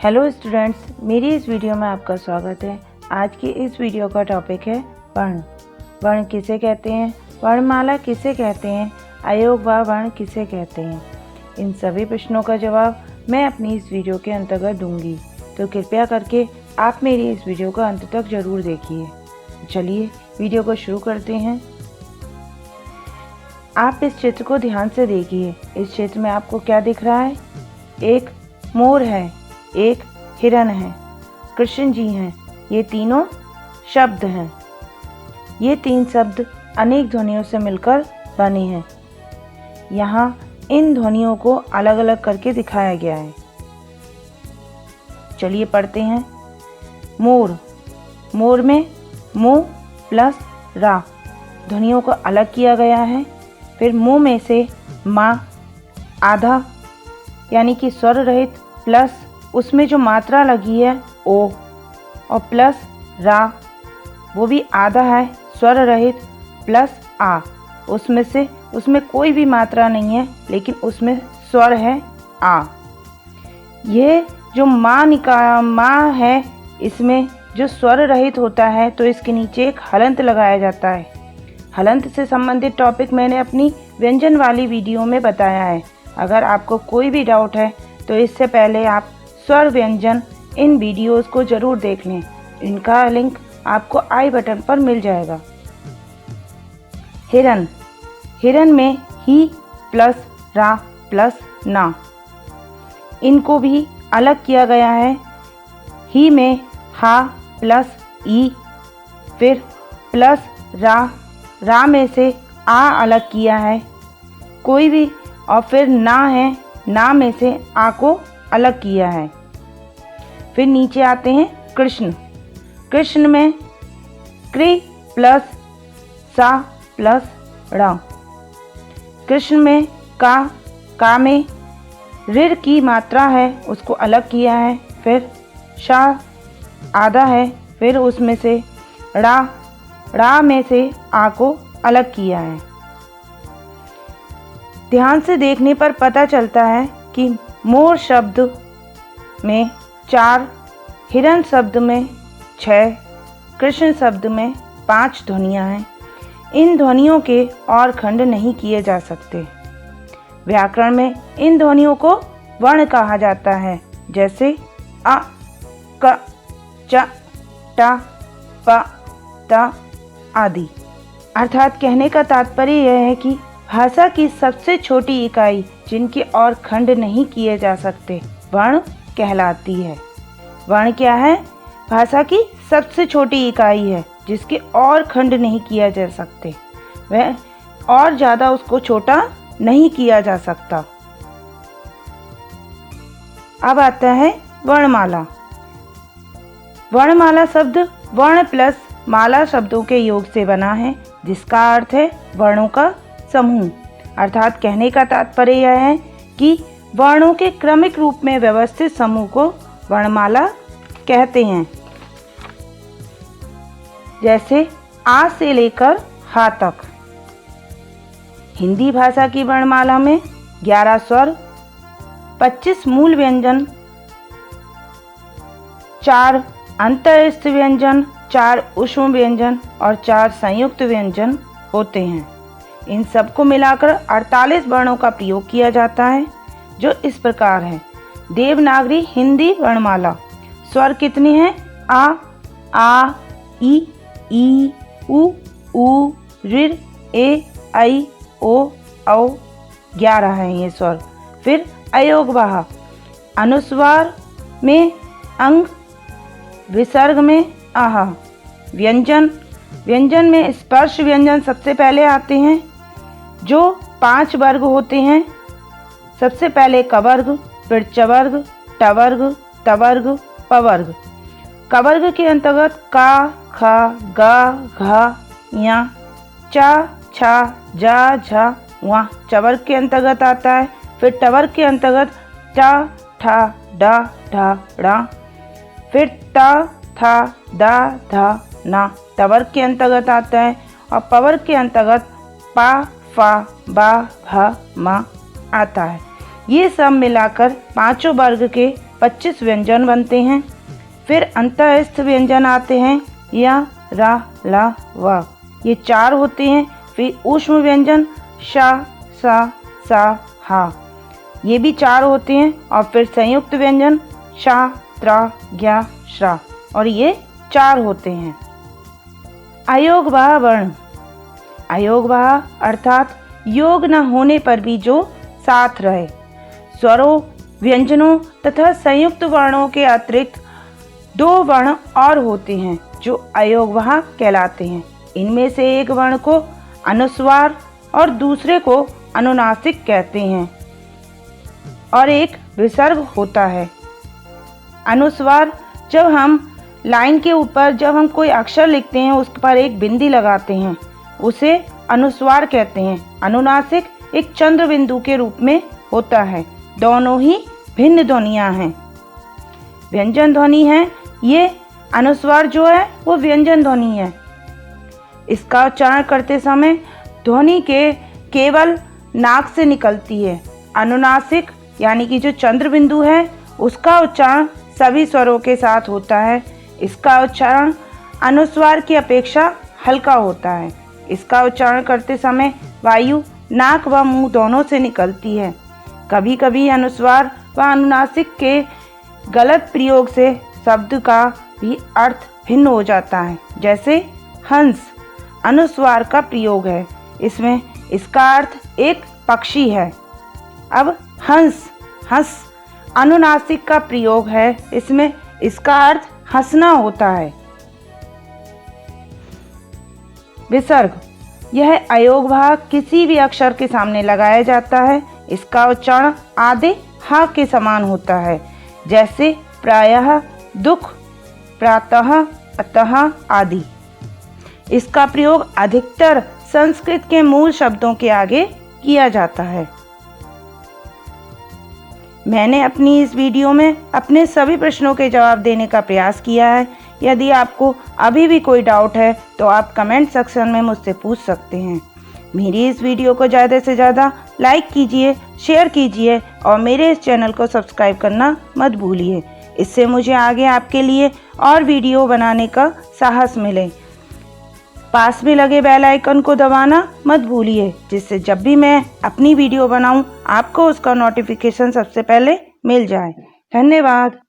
Hello students, मेरी इस video में आपका स्वागत है। आज की इस वीडियो का टॉपिक है वर्ण। वर्ण किसे कहते हैं, वर्णमाला किसे कहते हैं, अयोग व वर्ण किसे कहते हैं। इन सभी प्रश्नों का जवाब मैं अपनी इस वीडियो के अंतर्गत दूंगी, तो कृपया करके आप मेरी इस वीडियो का अंत तक ज़रूर देखिए। चलिए वीडियो को शुरू करते हैं। आप इस चित्र को ध्यान से देखिए। इस चित्र में आपको क्या दिख रहा है? एक मोर है, एक हिरन है, कृष्ण जी हैं। ये तीनों शब्द हैं। ये तीन शब्द अनेक ध्वनियों से मिलकर बने हैं। यहाँ इन ध्वनियों को अलग अलग करके दिखाया गया है। चलिए पढ़ते हैं। मोर, मोर में मो प्लस रा ध्वनियों को अलग किया गया है। फिर मो में से मा आधा यानी कि स्वर रहित प्लस उसमें जो मात्रा लगी है ओ, और प्लस रा वो भी आधा है स्वर रहित प्लस आ, उसमें कोई भी मात्रा नहीं है लेकिन उसमें स्वर है आ। ये जो माँ है, इसमें जो स्वर रहित होता है तो इसके नीचे एक हलंत लगाया जाता है। हलंत से संबंधित टॉपिक मैंने अपनी व्यंजन वाली वीडियो में बताया है। अगर आपको कोई भी डाउट है तो इससे पहले आप स्वर व्यंजन इन वीडियोस को ज़रूर देख लें। इनका लिंक आपको आई बटन पर मिल जाएगा। हिरन, हिरन में ही प्लस रा प्लस ना, इनको भी अलग किया गया है। ही में हा प्लस ई, फिर प्लस रा में से आ अलग किया है कोई भी, और फिर ना है, ना में से आ को अलग किया है। फिर नीचे आते हैं कृष्ण। कृष्ण में कृ प्लस सा प्लस ड़ा। कृष्ण में का में ऋर की मात्रा है उसको अलग किया है। फिर शा आधा है, फिर उसमें से ड़ा में से आ को अलग किया है। ध्यान से देखने पर पता चलता है कि मोर शब्द में 4, हिरन शब्द में 6, कृष्ण शब्द में 5 ध्वनियाँ हैं। इन ध्वनियों के और खंड नहीं किए जा सकते। व्याकरण में इन ध्वनियों को वर्ण कहा जाता है, जैसे अ, क, च, ट, प, त आदि। अर्थात कहने का तात्पर्य यह है कि भाषा की सबसे छोटी इकाई जिनके और खंड नहीं किए जा सकते वर्ण कहलाती है। वर्ण क्या है? भाषा की सबसे छोटी इकाई है जिसके और खंड नहीं किया जा सकते, वह और ज़्यादा उसको छोटा नहीं किया जा सकता। अब आता है वर्णमाला। वर्णमाला शब्द वर्ण प्लस माला शब्दों के योग से बना है, जिसका अर्थ है वर्णों का समूह। अर्थात कहने का तात्पर्य यह है कि वर्णों के क्रमिक रूप में व्यवस्थित समूह को वर्णमाला कहते हैं। जैसे आ से लेकर हा तक। हिंदी भाषा की वर्णमाला में 11 स्वर, 25 मूल व्यंजन, 4 अंतःस्थ व्यंजन, 4 ऊष्म व्यंजन और 4 संयुक्त व्यंजन होते हैं। इन सबको मिलाकर 48 वर्णों का प्रयोग किया जाता है, जो इस प्रकार है। देवनागरी हिंदी वर्णमाला स्वर कितने हैं? आ, ई, उ, ऋ, ए, ऐ, ओ, औ 11 हैं ये स्वर। फिर अयोगवाह, अनुस्वार में अंग, विसर्ग में आहा। व्यंजन में स्पर्श व्यंजन सबसे पहले आते हैं, जो 5 वर्ग होते हैं। सबसे पहले कवर्ग, फिर चवर्ग, टवर्ग, तवर्ग, पवर्ग। कवर्ग के अंतर्गत का, खा, गा, घा, या, चा, छा, जा, झा, वा चवर्ग के अंतर्गत आता है। फिर टवर्ग के अंतर्गत टा, ठा, डा, ढा, ड़ा। फिर ता, था, दा, धा, ना तवर्ग के अंतर्गत आता है। और पवर्ग के अंतर्गत पा, फा, बा, भा, मा आता है। ये सब मिलाकर 5 वर्ग के 25 व्यंजन बनते हैं। फिर अंतःस्थ व्यंजन आते हैं या, रा, ला, वा, ये 4 होते हैं। फिर ऊष्म व्यंजन शा, सा, सा, हा, ये भी 4 होते हैं। और फिर संयुक्त व्यंजन शा, त्रा, ज्ञा, श्रा, और ये 4 होते हैं। अयोगवाह वर्ण, अयोगवाह अर्थात योग न होने पर भी जो साथ रहे। स्वरों, व्यंजनों तथा संयुक्त वर्णों के अतिरिक्त 2 वर्ण और होते हैं जो अयोगवाह कहलाते हैं। इनमें से एक वर्ण को अनुस्वार और दूसरे को अनुनासिक कहते हैं और एक विसर्ग होता है। अनुस्वार, जब हम लाइन के ऊपर जब हम कोई अक्षर लिखते हैं उस पर एक बिंदी लगाते हैं उसे अनुस्वार कहते हैं। अनुनासिक एक चंद्र बिंदु के रूप में होता है। दोनों ही भिन्न ध्वनियाँ हैं। व्यंजन ध्वनि है, ये अनुस्वार जो है वो व्यंजन ध्वनि है। इसका उच्चारण करते समय ध्वनि के केवल नाक से निकलती है। अनुनासिक यानी कि जो चंद्र बिंदु है उसका उच्चारण सभी स्वरों के साथ होता है। इसका उच्चारण अनुस्वार की अपेक्षा हल्का होता है। इसका उच्चारण करते समय वायु नाक व मुंह दोनों से निकलती है। कभी कभी अनुस्वार व अनुनासिक के गलत प्रयोग से शब्द का भी अर्थ भिन्न हो जाता है। जैसे हंस अनुस्वार का प्रयोग है, इसमें इसका अर्थ एक पक्षी है। अब हंस, हंस अनुनासिक का प्रयोग है, इसमें इसका अर्थ हंसना होता है। विसर्ग, यह अयोगवाह किसी भी अक्षर के सामने लगाया जाता है। इसका उच्चारण आधे हा के समान होता है। जैसे प्रायः, दुख, प्रातः, अतः आदि। इसका प्रयोग अधिकतर संस्कृत के मूल शब्दों के आगे किया जाता है। मैंने अपनी इस वीडियो में अपने सभी प्रश्नों के जवाब देने का प्रयास किया है। यदि आपको अभी भी कोई डाउट है तो आप कमेंट सेक्शन में मुझसे पूछ सकते हैं। मेरी इस वीडियो को ज़्यादा से ज़्यादा लाइक कीजिए, शेयर कीजिए और मेरे इस चैनल को सब्सक्राइब करना मत भूलिए। इससे मुझे आगे आपके लिए और वीडियो बनाने का साहस मिले। पास में लगे बेल आइकन को दबाना मत भूलिए, जिससे जब भी मैं अपनी वीडियो बनाऊं आपको उसका नोटिफिकेशन सबसे पहले मिल जाए। धन्यवाद।